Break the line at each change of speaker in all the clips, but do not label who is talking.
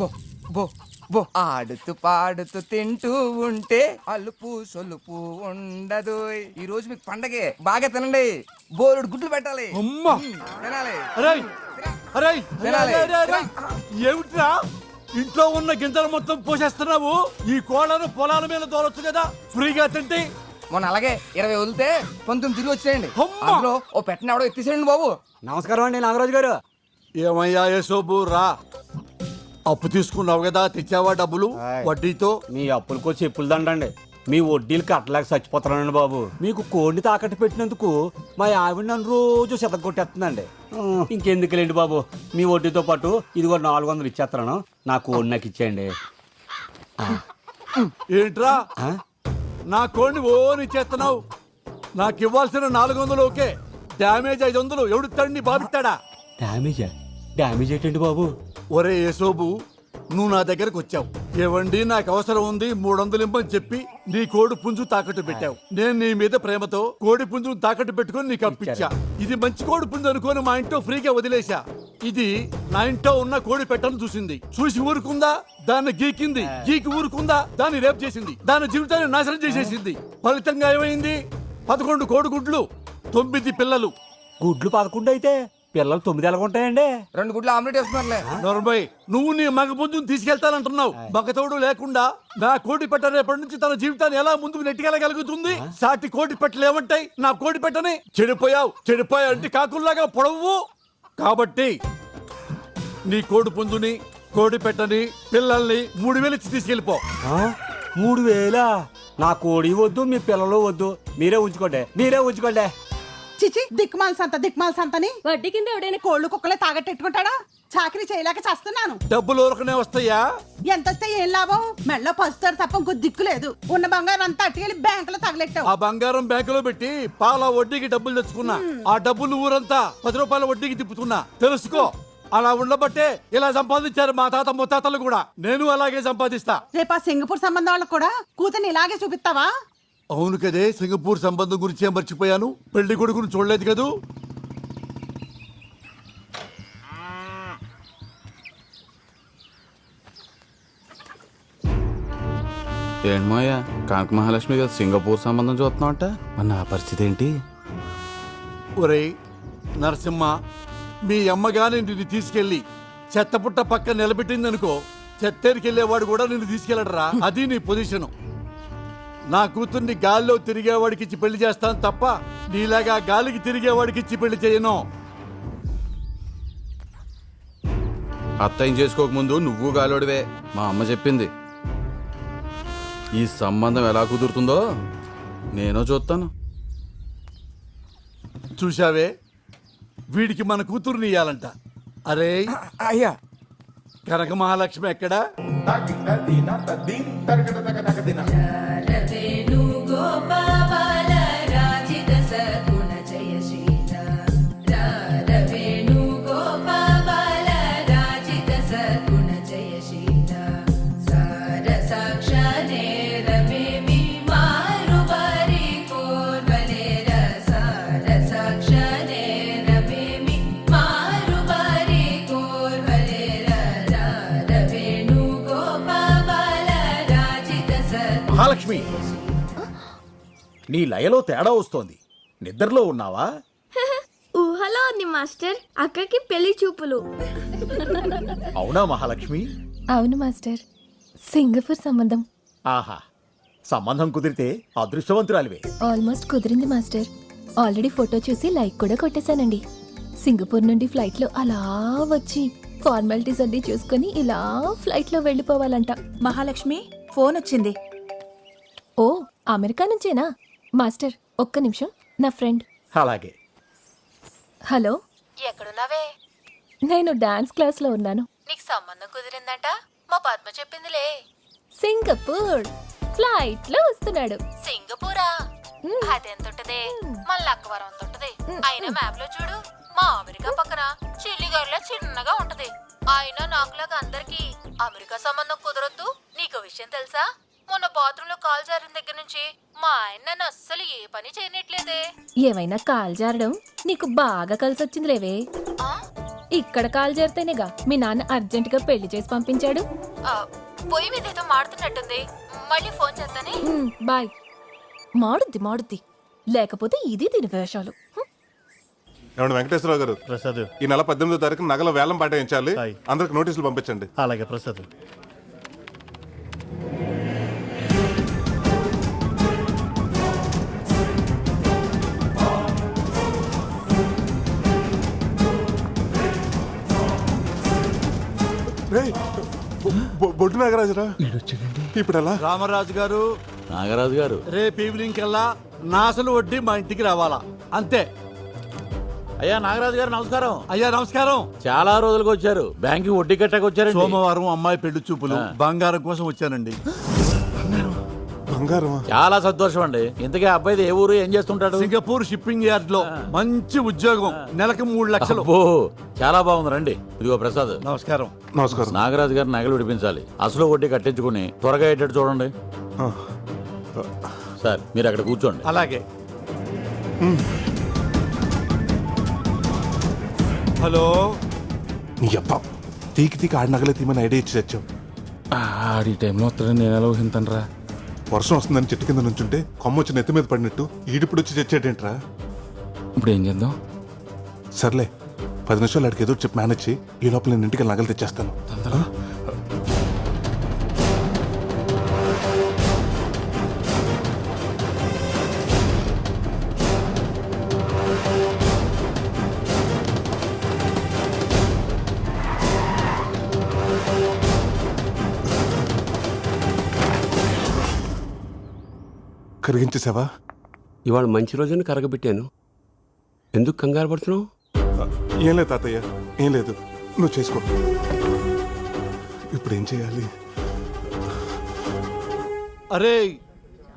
బో బో బో ఆడుతూ పాడుతూ తింటూ ఉంటే అలుపు సొలుపు ఉండదు. ఈ రోజు మీకు పండగే, బాగా తినండి. బోరుడు గుడ్లు పెట్టాలి.
అమ్మా
తినాలి.
అరేయ్ అరేయ్
తినాలి.
ఏమిట్రా ఇంట్లో ఉన్న గింజలు మొత్తం పోసేస్తున్నావు? ఈ కోళ్ళను పొలాల మీద తోలొచ్చు కదా, ఫ్రీగా తింటే.
మొన్న అలాగే 20 వదిలితే 19 తిరిగి వచ్చేయండి.
అమ్మా!
అందులో ఓ పెట్టిన ఎవడో ఎత్తేసేయండి బాబు.
నమస్కారం అండి నాగరాజు గారు.
ఏమయ్యా యశోబు రా, అప్పు తీసుకున్నావు కదా, తెచ్చావా డబ్బులు వడ్డీతో?
మీ అప్పులకో చెప్పులు దండండి, మీ వడ్డీలు కట్టలేక చచ్చిపోతున్నానండి బాబు. మీకు కోడిని తాకట్టు పెట్టినందుకు మా ఆవిడ నన్ను రోజు కొట్టేస్తుందండి. ఇంకెందుకులేండి బాబు, మీ వడ్డీతో పాటు ఇదిగో 400 ఇచ్చేస్తున్నాను, నా కోడి నాకు ఇచ్చేయండి.
ఏంట్రా నా కోడిని ఓనిచ్చేస్తున్నావు? నాకు ఇవ్వాల్సిన 400 ఓకే, డ్యామేజ్ 500 ఎవడు తండ్రి బాబిస్తాడా?
డ్యామేజ్ ఏంటండి బాబు?
ఒరే యశోబు, నువ్వు నా దగ్గరకు వచ్చావు, ఏవండి నాకు అవసరం ఉంది 300 ఇమ్మని చెప్పి నీ కోడి పుంజు తాకట్టు పెట్టావు. నేను నీ మీద ప్రేమతో కోడి పుంజును తాకట్టు పెట్టుకుని నీకు అప్పించా. ఇది మంచి కోడి పుంజు అనుకోని మా ఇంట్లో ఫ్రీగా వదిలేశా. ఇది నా ఇంట్లో ఉన్న కోడి పెట్టను చూసింది, చూసి ఊరుకుందా? దాన్ని గీకి ఊరుకుందా? దాన్ని రేపు చేసింది, దాని జీవితాన్ని నాశనం చేసేసింది. ఫలితంగా ఏమైంది? 11 కోడి గుడ్లు, 9 పిల్లలు.
గుడ్లు 11 అయితే పిల్లలు 9 ఎలాగుంటాయండి?
2 గుడ్లు ఆమ్లెట్ వేస్తున్నారులే.
నోర్మయ్, నువ్వు నీ మగ పుంజుని తీసుకెళ్తానంటున్నావు. మగతోడు లేకుండా నా కోడి పెట్ట రేపటి నుంచి తన జీవితాన్ని ఎలా ముందుకు నెట్టుకెళ్ళగలుగుతుంది? సాటి కోడి పెట్టలు ఏమంటాయి నా కోడి పెట్టని? చెడిపోయావు అంటే కాకుల్లాగా పొడవు. కాబట్టి నీ కోడి పుంజుని, కోడి పెట్టని, పిల్లల్ని 3000 ఇచ్చి తీసుకెళ్ళిపో.
3000? నా కోడి వద్దు, మీ పిల్లలు వద్దు, మీరే ఉంచుకోండి.
చిచి దిక్మాల సంతని
వడ్డీ కింద ఎవడైనా
కోళ్ళు కుక్కలే తాగట్టెట్టుకుంటాడా? చాకరీ చేయలేక చేస్తున్నాను.
డబ్బులు ఊరకనే వస్తాయా?
ఎంత వస్తే ఏం లాభం? మెళ్ళో పసుతారు తప్ప ఇంకో దిక్కు లేదు. ఉన్న బంగారం అంతా అట్టుకెళ్ళి బ్యాంకులో తగలెట్టావు.
ఆ బంగారం బ్యాంకులో పెట్టి పాల వడ్డీకి డబ్బులు తెచ్చుకున్నా. ఆ డబ్బులు ఊరంతా 10 రూపాయల వడ్డీకి తిప్పుతున్నా. తెలుసుకో, అలా ఉండబట్టే ఇలా సంపాదించారు మా తాత ముత్తాతలు కూడా. నేను అలాగే సంపాదిస్తా.
రేపు ఆ సింగపూర్ సంబంధం వాళ్ళకు కూడా కూతుర్ని ఇలాగే చూపిస్తావా?
అవును కదే, సింగపూర్ సంబంధం గురించి మర్చిపోయాను. పెళ్లి కొడుకును చూడలేదు కదూ.
ఏంటమ్మయ్యా, కాంక మహాలక్ష్మి గారు సింగపూర్ సంబంధం చూస్తున్నావుట, మరి నా పరిస్థితి ఏంటి?
ఒరేయ్ నరసింహ, మీ అమ్మగాని నిన్ను తీసుకెళ్లి చెత్తపుట్ట పక్క నిలబెట్టిందనుకో, చెత్తేరికెళ్లేవాడు కూడా నిన్ను తీసుకెళ్ళడరా. అది నీ పొజిషను. నా కూతుర్ని గాల్లో తిరిగేవాడికి ఇచ్చి పెళ్లి చేస్తాను తప్ప నీలాగా గాలికి తిరిగేవాడికి ఇచ్చి పెళ్లి చేయను.
అత్తయ్యం చేసుకోకముందు నువ్వు గాలోడివే, మా అమ్మ చెప్పింది. ఈ సంబంధం ఎలా కుదురుతుందో నేను చూస్తాను.
చూశావే, వీడికి మన కూతుర్ని ఇయ్యాలంట. అరే
అయ్యా,
కనక మహాలక్ష్మి ఎక్కడా?
మహాలక్ష్మి, నీ లయలో తేడా వస్తోంది. నిద్రలో ఉన్నావా?
ఊహలో ఉంది మాస్టర్. అక్కకి పెళ్లి చూపులు.
అవునా మహాలక్ష్మి?
అవును మాస్టర్, సింగపూర్ సంబంధం.
ఆహా, సంబంధం కుదిరితే అదృష్టవంతురాలివే.
ఆల్మోస్ట్ కుదిరింది మాస్టర్. ఆల్రెడీ ఫోటో చూసి లైక్ కూడా కొట్టేశానండి. సింగపూర్ నుండి ఫ్లైట్ లో అలా వచ్చి ఫార్మాలిటీస్ అన్ని చూసుకొని ఇలా ఫ్లైట్ లో వెళ్ళిపోవాలంట.
మహాలక్ష్మి, ఫోన్ వచ్చింది.
ఓ, అమెరికా నుంచేనా? మాస్టర్ ఒక్క నిమిషం, నా ఫ్రెండ్.
అలాగే.
హలో,
ఎక్కడున్నావే?
నేను డాన్స్ క్లాస్ లో ఉన్నాను.
నీకు సంబంధం కుదిరిందంట, మా పద్మ చెప్పిందిలే.
సింగపూర్ ఫ్లైట్ లో వస్తున్నాడు.
సింగపూరా? అదెంతుంటదే? మన లక్కవరం అంతుంటది. అయినా మ్యాప్ లో చూడు, మా అమెరికా పక్కన చిల్లిగారిలో చిన్నగా ఉంటది. అయినా నాకులాగా అందరికి అమెరికా సంబంధం కుదరొద్దు. నీకు విషయం తెలుసా? మొన్న బాత్రూమ్ లో కాల్ జారిన దగ్గర నుంచి మా ఆయన నన్ను అస్సలు ఏ పని చేయనట్లేదే.
ఏమైనా కాల్ జారడం నీకు బాగా కలిసొచ్చింది లేవే. ఇక్కడ కాల్ చేరితేనేగా మీ నాన్న అర్జెంట్ గా పెళ్లి చేసి పంపించాడు.
పొయ్యి మీద ఏదో మాడుతున్నట్టుంది, మళ్ళీ ఫోన్ చేస్తానే.
బాయ్. మాడుద్ది లేకపోతే ఇది దీని వేషాలు.
ఏమండి వెంకటేశ్వరరావు గారు,
ప్రసాద్
ఈ నెల 18వ తారీఖు నగల వేలం పాటించాలి. అందరికి నోటీసులు పంపించండి.
అలాగే ప్రసాద్.
బొడ్డు నాగరాజురా, ఇప్పుడు ఎలా?
రామరాజు గారు,
నాగరాజు గారు,
రేపు ఈవినింగ్ కల్లా నాసలు వడ్డీ మా ఇంటికి రావాలా, అంతే.
అయ్యా నాగరాజు గారు నమస్కారం.
అయ్యా నమస్కారం.
చాలా రోజులకు వచ్చారు, బ్యాంక్ వడ్డీ కట్టకు వచ్చారు.
సోమవారం అమ్మాయి పెళ్లి చూపులు, బంగారం కోసం వచ్చానండి.
బంగారమా?
చాలా సంతోషం అండి. ఇంతకీ అబ్బాయిది ఏ ఊరు, ఏం చేస్తుంటాడు?
సింగపూర్ షిప్పింగ్ యార్డ్ లో మంచి ఉద్యోగం, నెలకు 3 లక్షలు.
చాలా బాగుంది. రండి. ఇదిగో ప్రసాద్.
నమస్కారం.
నమస్కారం.
నాగరాజు గారు నగలు విడిపించాలి, అసలు వడ్డీ కట్టించుకుని త్వరగా అయ్యేటట్టు చూడండి. సార్ మీరు అక్కడ కూర్చోండి.
అలాగే. హలో.
నీ అబ్బా తీకి ఆడి నగలే తీమని ఐడియా ఇచ్చి తెచ్చాం.
ఆడి టైంలో వస్తాడని నేను ఎలా ఊహింతనరా?
వర్షం వస్తుందని చెట్టు కింద నుంచుంటే కొమ్మ వచ్చి నెత్తి మీద పడినట్టు ఈడిప్పుడు వచ్చి తెచ్చేటేంట్రా?
ఇప్పుడు ఏం చేద్దాం?
సర్లే, 10 నిమిషాలు ఆడికి ఎదురు చెప్పి మేనేజ్ చేయి. ఈ లోపల నేను ఇంటికి నగలు తెచ్చేస్తాను. కరిగించేసావా?
ఇవాళ మంచి రోజుని కరగబెట్టాను, ఎందుకు కంగారు పడుతున్నావు?
ఏం లేదు తాతయ్య, ఏం లేదు, నువ్వు చేసుకో. ఇప్పుడు ఏం చేయాలి?
అరే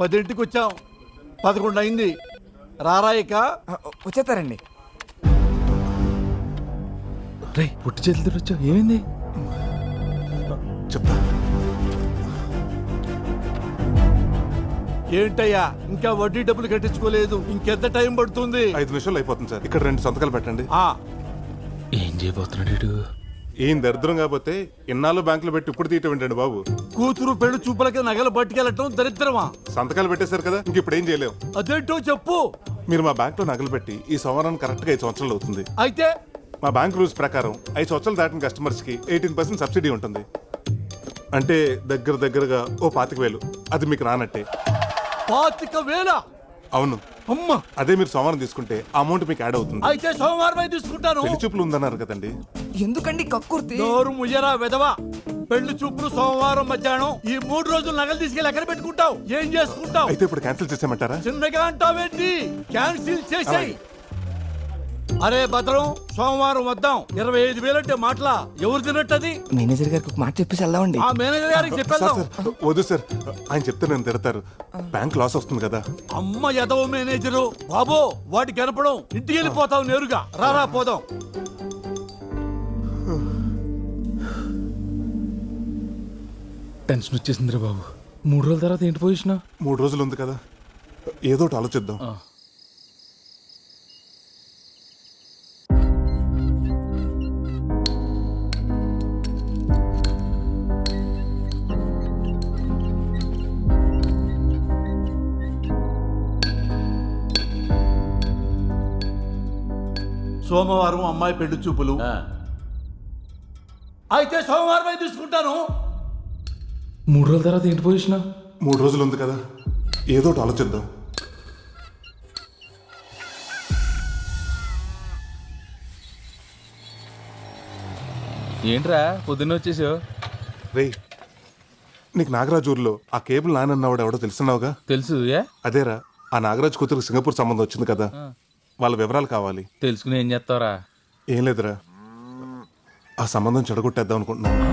10ంటికి వచ్చాం, 11 అయింది. రారాయిక
వచ్చేస్తారండి.
రే పుట్టి చేతులతో వచ్చావు, ఏమైంది?
చెప్తా.
ఏంటయ్యా ఇంకా వడ్డీ డబ్బులు కట్టించుకోలేదు, ఇంకెంత టైం పడుతుంది?
5 నిమిషాలు అయిపోతుంది సార్. ఇక్కడ 2 సంతకాలు పెట్టండి.
ఏం చేయబోతున్నాడు?
ఏం దరిద్రం కాకపోతే ఇన్నాళ్ళు బ్యాంకులో పెట్టి ఇప్పుడు తీయటం ఏంటండి బాబు?
కూతురు పెళ్లి చూపులకి నగలు పట్టుకెళ్ళటం దరిద్రమా?
సంతకాలు పెట్టేశారు కదా, ఇంక ఇప్పుడు ఏం చేయలేం.
అదేంటో చెప్పు.
మీరు మా బ్యాంక్ లో నగలు పెట్టి ఈ సంవత్సరానికి కరెక్ట్ గా 5 సంవత్సరాలు అవుతుంది.
అయితే
మా బ్యాంక్ రూల్స్ ప్రకారం 5 సంవత్సరాలు దాటిన కస్టమర్స్ కి 18% సబ్సిడీ ఉంటుంది. అంటే దగ్గరగా ఓ 25,000. అది మీకు రానట్టే.
25,000?
అవును.
అమ్మా,
అదే మీరు సోమవారం తీసుకుంటే అమౌంట్ మీకు యాడ్ అవుతుంది.
అయితే సోమవారం తీసుకుంటాను.
పెళ్లి చూపులు ఉందన్నారు కదండి.
ఎందుకండి కక్కుర్తి?
నోరు ముయ్యరా వెదవా. పెళ్లి చూపులు సోమవారం మధ్యాహ్నం. ఈ 3 రోజులు నగలు తీసుకెళ్ళి ఎక్కడ పెట్టుకుంటావు, ఏం చేసుకుంటావు?
అయితే ఇప్పుడు క్యాన్సిల్ చేసేయమంటారా?
చిన్నగా అంటావేంటి? క్యాన్సిల్ చేసేయ్. అరే భద్రం, సోమవారం వద్దాం. 25,000 అంటే మాటలా? ఎవరు తినట్టది?
మేనేజర్ గారికి ఒక మాట చెప్పేసి వెళ్దామండి.
ఆ మేనేజర్ గారికి
సార్
చెప్పేద్దాం.
సార్ వద్దు సార్, ఆయన చెప్తే నేను తిడతారు. బ్యాంక్ లాస్ వస్తుంది కదా.
అమ్మ ఎదవ మేనేజరు బాబో, వాటి కనపడం. ఇంటికి వెళ్ళిపోతావు నేరుగా. రారా పోదాం.
టెన్షన్ వచ్చేసిందిరా బాబు. 3 రోజుల తర్వాత ఏంటి పొజిషన్?
3 రోజులు ఉంది కదా, ఏదో ఒకటి ఆలోచిద్దాం.
సోమవారం అమ్మాయి పెళ్లి చూపులు. అయితే సోమవారం తీసుకుంటాను.
3 రోజుల తర్వాత ఏంటి పొజిషన్?
3 రోజులు ఉంది కదా, ఏదో ఒకటి ఆలోచిద్దాం.
ఏంట్రా పొద్దున్న వచ్చేసావు?
రే, నీకు నాగరాజు ఊర్లో ఆ కేబుల్ నానన్నవాడు ఎవడో తెలుసున్నావుగా?
తెలుసు.
అదేరా, ఆ నాగరాజు కూతురు సింగపూర్ సంబంధం వచ్చింది కదా, వాళ్ళ వివరాలు కావాలి.
తెలుసుకుని ఏం చేస్తావరా?
ఏం లేదురా, ఆ సంబంధం చెడగొట్టేద్దాం అనుకుంటున్నాను.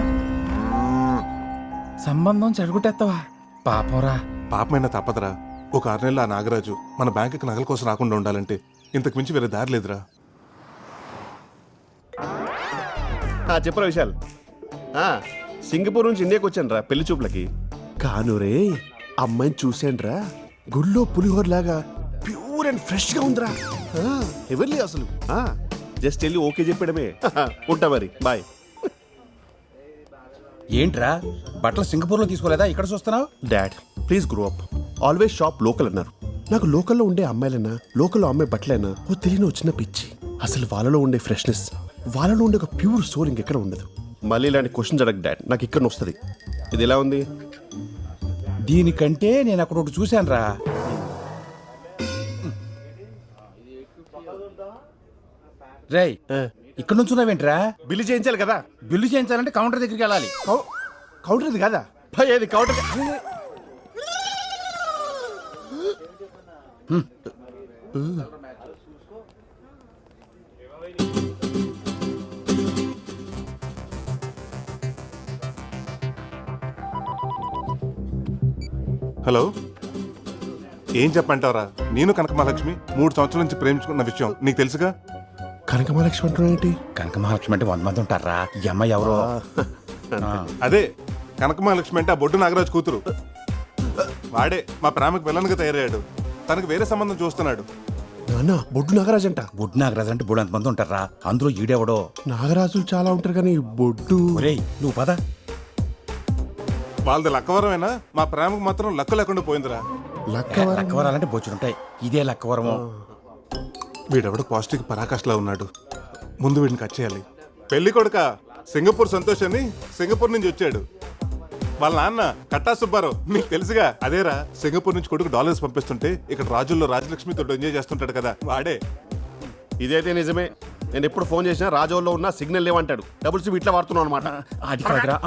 సంబంధం చెడగొట్టేస్తావా? పాపంరా.
పాపమైనా తప్పదురా. ఒక 6 నెలలు ఆ నాగరాజు మన బ్యాంకుకి నగల కోసం రాకుండా ఉండాలంటే ఇంతకు మించి వేరే దారి లేదురా.
చెప్పరా విశాల్. సింగపూర్ నుంచి ఇండియాకి వచ్చాను రా పెళ్లి చూపులకి. కానురే అమ్మాయిని చూశాను రా, గుళ్ళో పులిహోర లాగా ప్యూర్ అండ్ ఫ్రెష్ గా ఉందిరా. ఎవరి అసలు జస్ట్ వెళ్ళి ఓకే చెప్పడమే. ఉంటా మరి, బాయ్.
ఏంట్రా బట్టలు సింగపూర్ లో తీసుకోలేదా, ఇక్కడ చూస్తున్నావు?
Dad please grow up. Always shop local అన్నారు. నాకు లోకల్లో ఉండే అమ్మాయిలైనా, లోకల్లో అమ్మాయి బట్టలైనా ఓ తెలియని వచ్చిన పిచ్చి. అసలు వాళ్ళలో ఉండే ఫ్రెష్నెస్, వాళ్ళలో ఉండే ఒక ప్యూర్ సోల్ ఇంకెక్కడ ఉండదు. మళ్ళీ ఇలాంటి క్వశ్చన్ అడగ డాడ్, నాకు ఇక్కడ వస్తుంది. ఇది ఎలా ఉంది?
దీనికంటే నేను అక్కడ ఒకటి చూశాను రా. రేయ్ ఇక్కడ నుంచి ఉన్నావేంట్రా?
బిల్లు చేయించాలి కదా.
బిల్లు చేయించాలంటే కౌంటర్ దగ్గరికి వెళ్ళాలి.
కౌంటర్ ఇది కదా భయ్, అది కౌంటర్.
హలో, ఏం చెప్పంటావరా? నేను కనకమహాలక్ష్మి 3 సంవత్సరాల నుంచి ప్రేమించుకున్న విషయం నీకు తెలుసుగా.
కనకమహాలక్ష్మి అంటున్నా ఏంటి?
కనకమహాలక్ష్మి అంటే 100 మంది ఉంటారా? ఈ అమ్మాయి ఎవరో?
అదే కనకమహాలక్ష్మి అంటే ఆ బొడ్డు నాగరాజు కూతురు. వాడే మా ప్రేమకు విలన్గా తయారయ్యాడు. తనకు వేరే సంబంధం చూస్తున్నాడు.
నాన్న, బొడ్డు నాగరాజు అంట.
బొడ్డు నాగరాజు అంటే బోడు మంది ఉంటారా? అందులో ఈడెవడో.
నాగరాజులు చాలా ఉంటారు కానీ బొడ్డు.
ఒరేయ్ నువ్వు పద.
వాళ్ళది లక్కవరమేనా? మా ప్రేమకు మాత్రం లక్క లేకుండా పోయిందిరా.
లక్కవరాలంటే బొచ్చుడుంటాయి, ఇదే లక్కవరము.
వీడెవడో పాజిటివ్ పరాకాష్లా ఉన్నాడు. ముందు వీడిని కట్ చేయాలి. పెళ్లి కొడుక సింగపూర్ సంతోష్ అని సింగపూర్ నుంచి వచ్చాడు. వాళ్ళ నాన్న కట్టా సుబ్బారావు, మీకు తెలుసుగా. అదేరా, సింగపూర్ నుంచి కొడుకు డాలర్స్ పంపిస్తుంటే ఇక్కడ రాజుల్లో రాజలక్ష్మి తోటి ఎంజాయ్ చేస్తుంటాడు కదా, వాడే.
ఇదైతే నిజమే. నేను ఎప్పుడు ఫోన్ చేసినా రాజోల్లో ఉన్న సిగ్నల్ లేవంటాడు. డబుల్ సిమ్ ఇట్లా వాడుతున్నావు అనమాట.
అది కాదురా.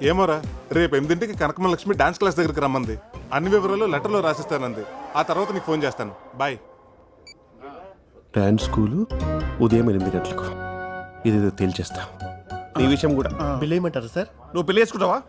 ఏమోరా, రేపు 8ంటికి కనకమహాలక్ష్మి డాన్స్ క్లాస్ దగ్గరికి రమ్మంది. అన్ని వివరాలు లెటర్లో రాసిస్తానంది. ఆ తర్వాత నీకు ఫోన్ చేస్తాను. బాయ్.
డాన్స్ స్కూలు ఉదయం 8 గంటలకు. ఇది తేల్చేస్తా. ఈ విషయం కూడా.
బిల్ ఏమంటారు సార్?
నువ్వు పెళ్లి చేసుకుంటావా?